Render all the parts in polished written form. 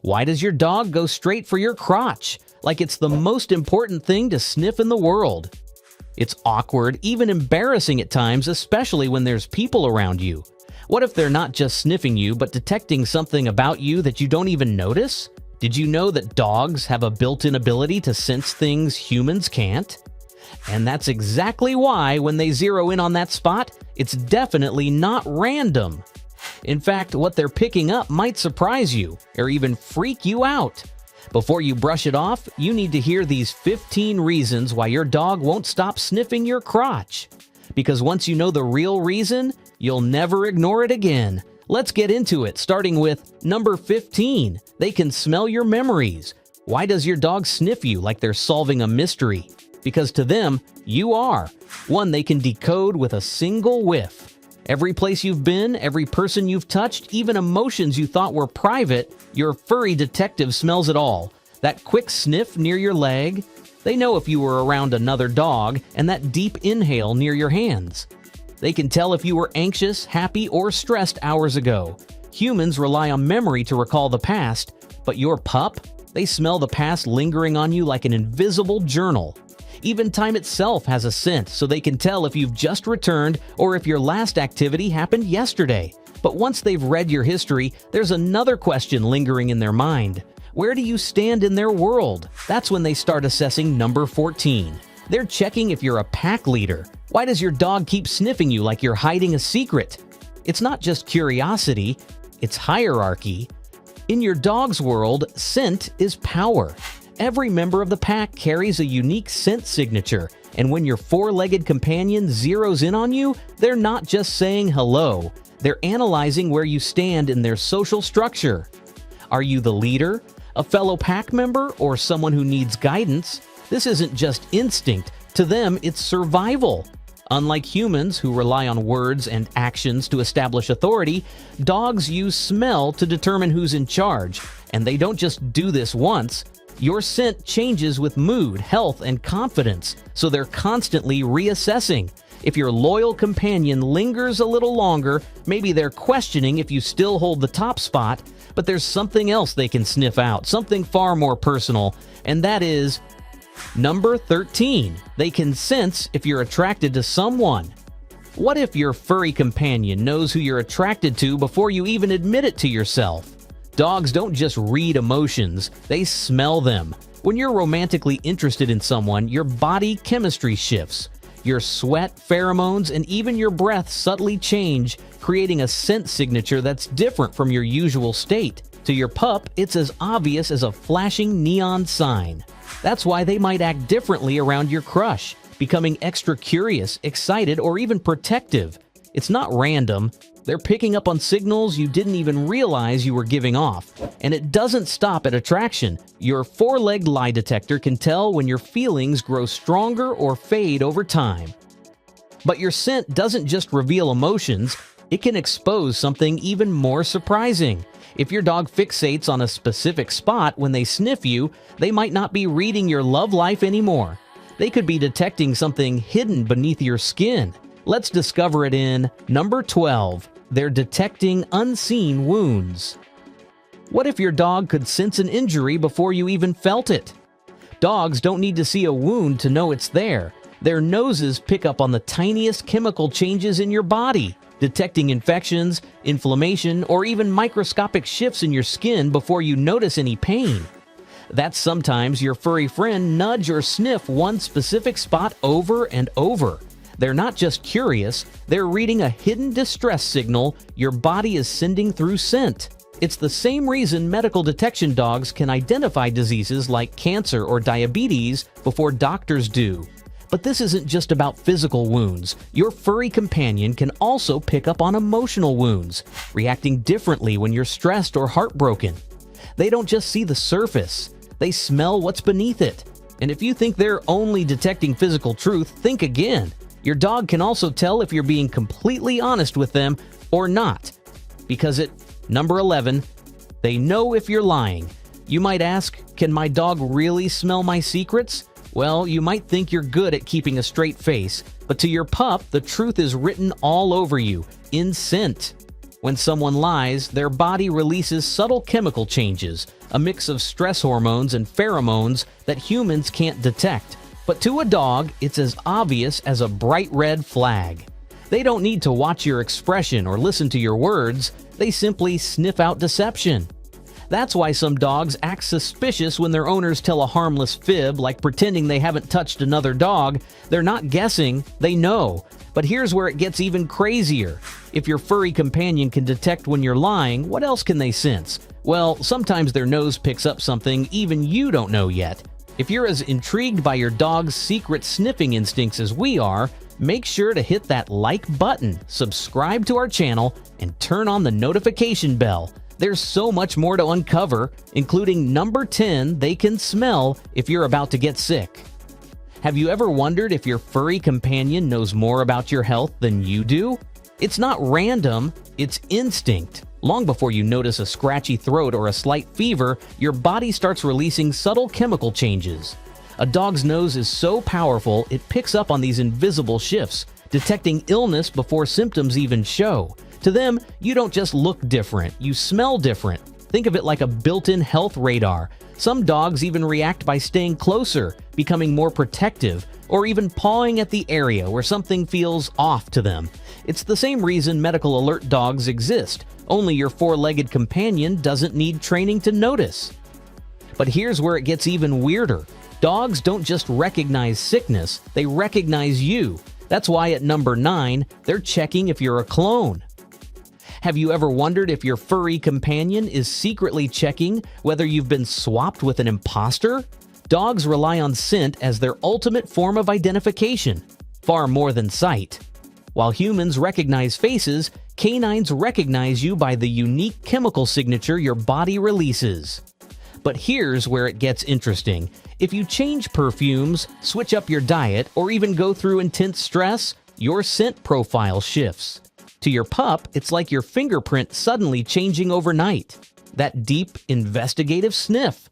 Why does your dog go straight for your crotch, like it's the most important thing to sniff in the world? It's awkward, even embarrassing at times, especially when there's people around you. What if they're not just sniffing you, but detecting something about you that you don't even notice? Did you know that dogs have a built-in ability to sense things humans can't? And that's exactly why, when they zero in on that spot, it's definitely not random. In fact, what they're picking up might surprise you, or even freak you out. Before you brush it off, you need to hear these 15 reasons why your dog won't stop sniffing your crotch. Because once you know the real reason, you'll never ignore it again. Let's get into it, starting with number 15. They can smell your memories. Why does your dog sniff you like they're solving a mystery? Because to them, you are. One they can decode with a single whiff. Every place you've been, every person you've touched, even emotions you thought were private, your furry detective smells it all. That quick sniff near your leg, they know if you were around another dog, and that deep inhale near your hands. They can tell if you were anxious, happy, or stressed hours ago. Humans rely on memory to recall the past, but your pup, they smell the past lingering on you like an invisible journal. Even time itself has a scent, so they can tell if you've just returned or if your last activity happened yesterday. But once they've read your history, there's another question lingering in their mind. Where do you stand in their world? That's when they start assessing number 14. They're checking if you're a pack leader. Why does your dog keep sniffing you like you're hiding a secret? It's not just curiosity, it's hierarchy. In your dog's world, scent is power. Every member of the pack carries a unique scent signature, and when your four-legged companion zeroes in on you, they're not just saying hello. They're analyzing where you stand in their social structure. Are you the leader, a fellow pack member, or someone who needs guidance? This isn't just instinct. To them, it's survival. Unlike humans who rely on words and actions to establish authority, dogs use smell to determine who's in charge, and they don't just do this once. Your scent changes with mood, health, and confidence, so they're constantly reassessing. If your loyal companion lingers a little longer, maybe they're questioning if you still hold the top spot, but there's something else they can sniff out, something far more personal, and that is number 13. They can sense if you're attracted to someone. What if your furry companion knows who you're attracted to before you even admit it to yourself? Dogs don't just read emotions, they smell them. When you're romantically interested in someone, your body chemistry shifts. Your sweat, pheromones, and even your breath subtly change, creating a scent signature that's different from your usual state. To your pup, it's as obvious as a flashing neon sign. That's why they might act differently around your crush, becoming extra curious, excited, or even protective. It's not random. They're picking up on signals you didn't even realize you were giving off. And it doesn't stop at attraction. Your four-legged lie detector can tell when your feelings grow stronger or fade over time. But your scent doesn't just reveal emotions, it can expose something even more surprising. If your dog fixates on a specific spot when they sniff you, they might not be reading your love life anymore. They could be detecting something hidden beneath your skin. Let's discover it in number 12. They're detecting unseen wounds. What if your dog could sense an injury before you even felt it? Dogs don't need to see a wound to know it's there. Their noses pick up on the tiniest chemical changes in your body, detecting infections, inflammation, or even microscopic shifts in your skin before you notice any pain. That's sometimes your furry friend nudge or sniff one specific spot over and over. They're not just curious, they're reading a hidden distress signal your body is sending through scent. It's the same reason medical detection dogs can identify diseases like cancer or diabetes before doctors do. But this isn't just about physical wounds. Your furry companion can also pick up on emotional wounds, reacting differently when you're stressed or heartbroken. They don't just see the surface, they smell what's beneath it. And if you think they're only detecting physical truth, think again. Your dog can also tell if you're being completely honest with them or not. Because at number 11, they know if you're lying. You might ask, can my dog really smell my secrets? Well, you might think you're good at keeping a straight face, but to your pup, the truth is written all over you, in scent. When someone lies, their body releases subtle chemical changes, a mix of stress hormones and pheromones that humans can't detect. But to a dog, it's as obvious as a bright red flag. They don't need to watch your expression or listen to your words, they simply sniff out deception. That's why some dogs act suspicious when their owners tell a harmless fib, like pretending they haven't touched another dog. They're not guessing, they know. But here's where it gets even crazier. If your furry companion can detect when you're lying, what else can they sense? Well, sometimes their nose picks up something even you don't know yet. If you're as intrigued by your dog's secret sniffing instincts as we are, make sure to hit that like button, subscribe to our channel, and turn on the notification bell. There's so much more to uncover, including number 10, they can smell if you're about to get sick. Have you ever wondered if your furry companion knows more about your health than you do? It's not random, it's instinct. Long before you notice a scratchy throat or a slight fever, your body starts releasing subtle chemical changes. A dog's nose is so powerful, it picks up on these invisible shifts, detecting illness before symptoms even show. To them, you don't just look different, you smell different. Think of it like a built-in health radar. Some dogs even react by staying closer, becoming more protective, or even pawing at the area where something feels off to them. It's the same reason medical alert dogs exist, only your four-legged companion doesn't need training to notice. But here's where it gets even weirder. Dogs don't just recognize sickness, they recognize you. That's why at number 9, they're checking if you're a clone. Have you ever wondered if your furry companion is secretly checking whether you've been swapped with an imposter? Dogs rely on scent as their ultimate form of identification, far more than sight. While humans recognize faces, canines recognize you by the unique chemical signature your body releases. But here's where it gets interesting. If you change perfumes, switch up your diet, or even go through intense stress, your scent profile shifts. To your pup, it's like your fingerprint suddenly changing overnight. That deep, investigative sniff.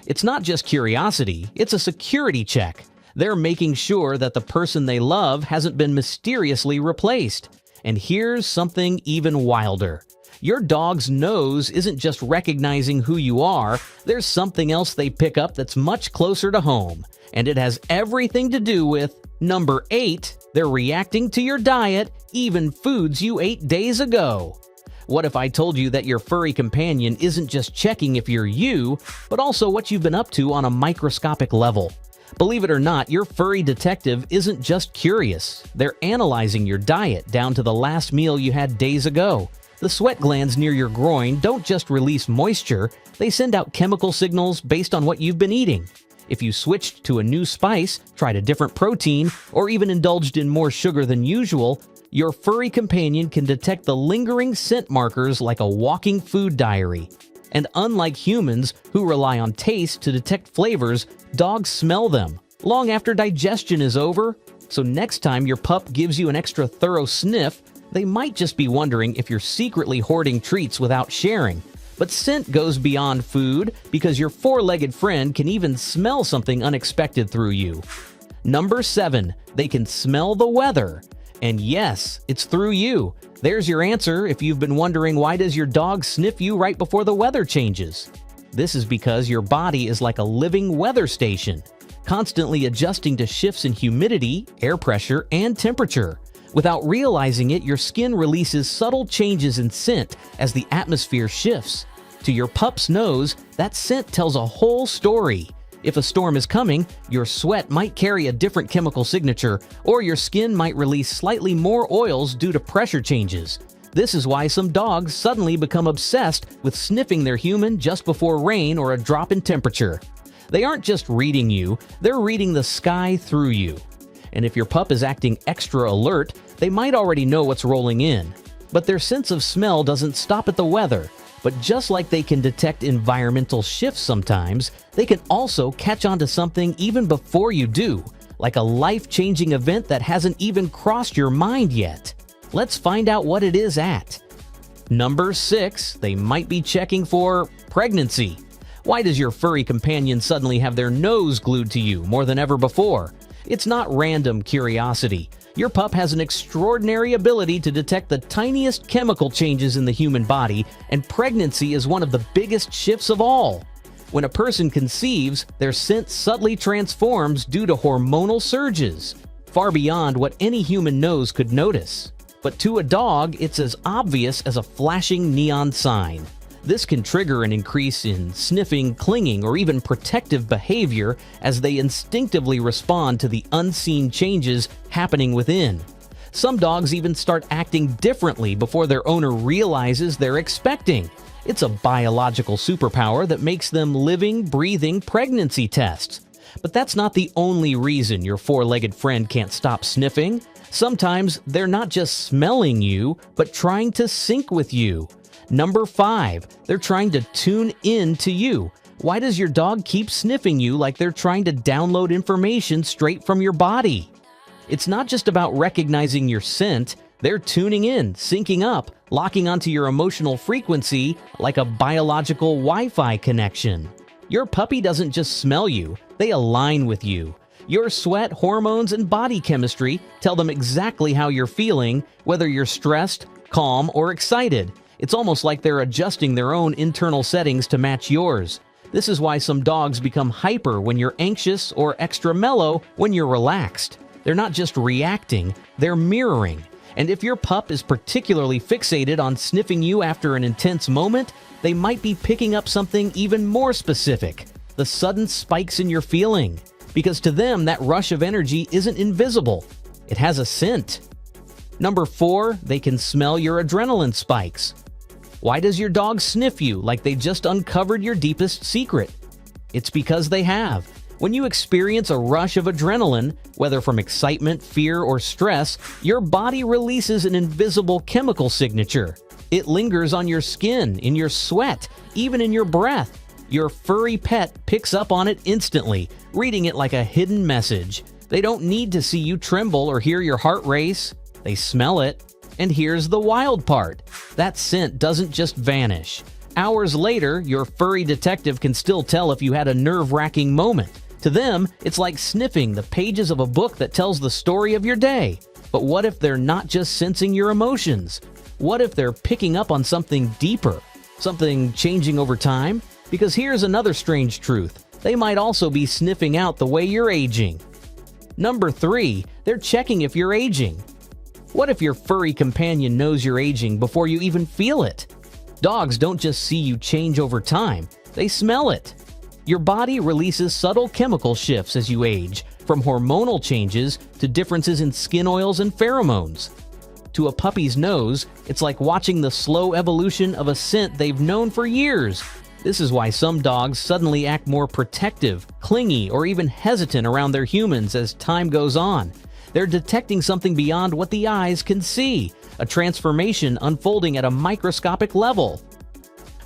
It's not just curiosity, it's a security check. They're making sure that the person they love hasn't been mysteriously replaced. And here's something even wilder. Your dog's nose isn't just recognizing who you are, there's something else they pick up that's much closer to home. And it has everything to do with number 8, they're reacting to your diet, even foods you ate days ago. What if I told you that your furry companion isn't just checking if you're you, but also what you've been up to on a microscopic level? Believe it or not, your furry detective isn't just curious. They're analyzing your diet down to the last meal you had days ago. The sweat glands near your groin don't just release moisture, they send out chemical signals based on what you've been eating. If you switched to a new spice, tried a different protein, or even indulged in more sugar than usual, your furry companion can detect the lingering scent markers like a walking food diary. And unlike humans, who rely on taste to detect flavors, dogs smell them, long after digestion is over. So next time your pup gives you an extra thorough sniff, they might just be wondering if you're secretly hoarding treats without sharing. But scent goes beyond food because your four-legged friend can even smell something unexpected through you. Number 7, they can smell the weather. And yes, it's through you. There's your answer if you've been wondering why does your dog sniff you right before the weather changes. This is because your body is like a living weather station, constantly adjusting to shifts in humidity, air pressure, and temperature. Without realizing it, your skin releases subtle changes in scent as the atmosphere shifts. To your pup's nose, that scent tells a whole story. If a storm is coming, your sweat might carry a different chemical signature, or your skin might release slightly more oils due to pressure changes. This is why some dogs suddenly become obsessed with sniffing their human just before rain or a drop in temperature. They aren't just reading you, they're reading the sky through you. And if your pup is acting extra alert, they might already know what's rolling in. But their sense of smell doesn't stop at the weather. But just like they can detect environmental shifts sometimes, they can also catch on to something even before you do, like a life-changing event that hasn't even crossed your mind yet. Let's find out what it is at. Number 6, they might be checking for pregnancy. Why does your furry companion suddenly have their nose glued to you more than ever before? It's not random curiosity. Your pup has an extraordinary ability to detect the tiniest chemical changes in the human body, and pregnancy is one of the biggest shifts of all. When a person conceives, their scent subtly transforms due to hormonal surges, far beyond what any human nose could notice. But to a dog, it's as obvious as a flashing neon sign. This can trigger an increase in sniffing, clinging, or even protective behavior as they instinctively respond to the unseen changes happening within. Some dogs even start acting differently before their owner realizes they're expecting. It's a biological superpower that makes them living, breathing pregnancy tests. But that's not the only reason your four-legged friend can't stop sniffing. Sometimes they're not just smelling you, but trying to sync with you. Number 5, they're trying to tune in to you. Why does your dog keep sniffing you like they're trying to download information straight from your body? It's not just about recognizing your scent. They're tuning in, syncing up, locking onto your emotional frequency like a biological Wi-Fi connection. Your puppy doesn't just smell you, they align with you. Your sweat, hormones, and body chemistry tell them exactly how you're feeling, whether you're stressed, calm, or excited. It's almost like they're adjusting their own internal settings to match yours. This is why some dogs become hyper when you're anxious or extra mellow when you're relaxed. They're not just reacting, they're mirroring. And if your pup is particularly fixated on sniffing you after an intense moment, they might be picking up something even more specific: the sudden spikes in your feeling. Because to them, that rush of energy isn't invisible. It has a scent. Number 4, they can smell your adrenaline spikes. Why does your dog sniff you like they just uncovered your deepest secret? It's because they have. When you experience a rush of adrenaline, whether from excitement, fear, or stress, your body releases an invisible chemical signature. It lingers on your skin, in your sweat, even in your breath. Your furry pet picks up on it instantly, reading it like a hidden message. They don't need to see you tremble or hear your heart race. They smell it. And here's the wild part: that scent doesn't just vanish. Hours later, your furry detective can still tell if you had a nerve-wracking moment. To them, it's like sniffing the pages of a book that tells the story of your day. But what if they're not just sensing your emotions? What if they're picking up on something deeper? Something changing over time? Because here's another strange truth: they might also be sniffing out the way you're aging. Number 3, they're checking if you're aging. What if your furry companion knows you're aging before you even feel it? Dogs don't just see you change over time, they smell it. Your body releases subtle chemical shifts as you age, from hormonal changes to differences in skin oils and pheromones. To a puppy's nose, it's like watching the slow evolution of a scent they've known for years. This is why some dogs suddenly act more protective, clingy, or even hesitant around their humans as time goes on. They're detecting something beyond what the eyes can see, a transformation unfolding at a microscopic level.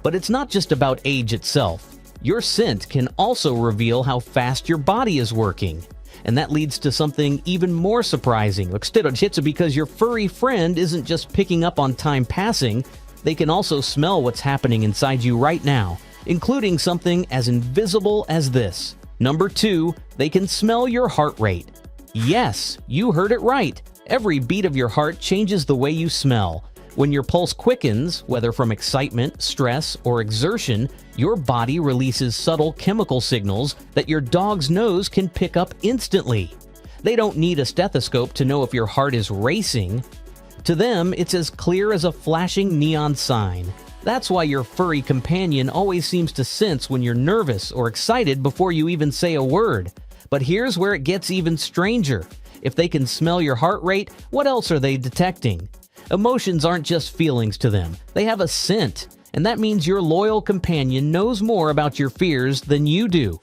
But it's not just about age itself. Your scent can also reveal how fast your body is working. And that leads to something even more surprising, because your furry friend isn't just picking up on time passing, they can also smell what's happening inside you right now, including something as invisible as this. Number 2, they can smell your heart rate. Yes, you heard it right. Every beat of your heart changes the way you smell. When your pulse quickens, whether from excitement, stress, or exertion, your body releases subtle chemical signals that your dog's nose can pick up instantly. They don't need a stethoscope to know if your heart is racing. To them, it's as clear as a flashing neon sign. That's why your furry companion always seems to sense when you're nervous or excited before you even say a word. But here's where it gets even stranger. If they can smell your heart rate, what else are they detecting? Emotions aren't just feelings to them. They have a scent, and that means your loyal companion knows more about your fears than you do.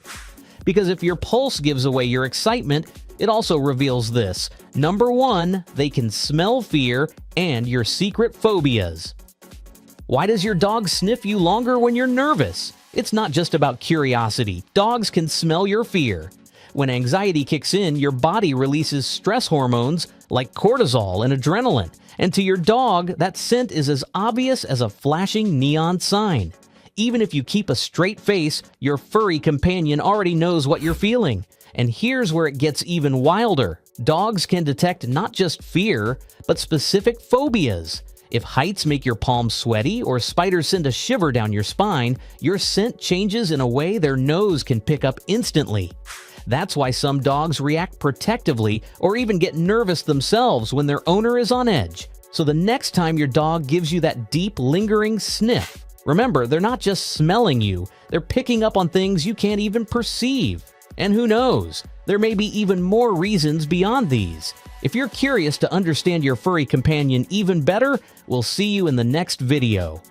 Because if your pulse gives away your excitement, it also reveals this. Number 1, they can smell fear and your secret phobias. Why does your dog sniff you longer when you're nervous? It's not just about curiosity. Dogs can smell your fear. When anxiety kicks in, your body releases stress hormones like cortisol and adrenaline. And to your dog, that scent is as obvious as a flashing neon sign. Even if you keep a straight face, your furry companion already knows what you're feeling. And here's where it gets even wilder. Dogs can detect not just fear, but specific phobias. If heights make your palms sweaty or spiders send a shiver down your spine, your scent changes in a way their nose can pick up instantly. That's why some dogs react protectively or even get nervous themselves when their owner is on edge. So the next time your dog gives you that deep, lingering sniff, remember, they're not just smelling you, they're picking up on things you can't even perceive. And who knows, there may be even more reasons beyond these. If you're curious to understand your furry companion even better, we'll see you in the next video.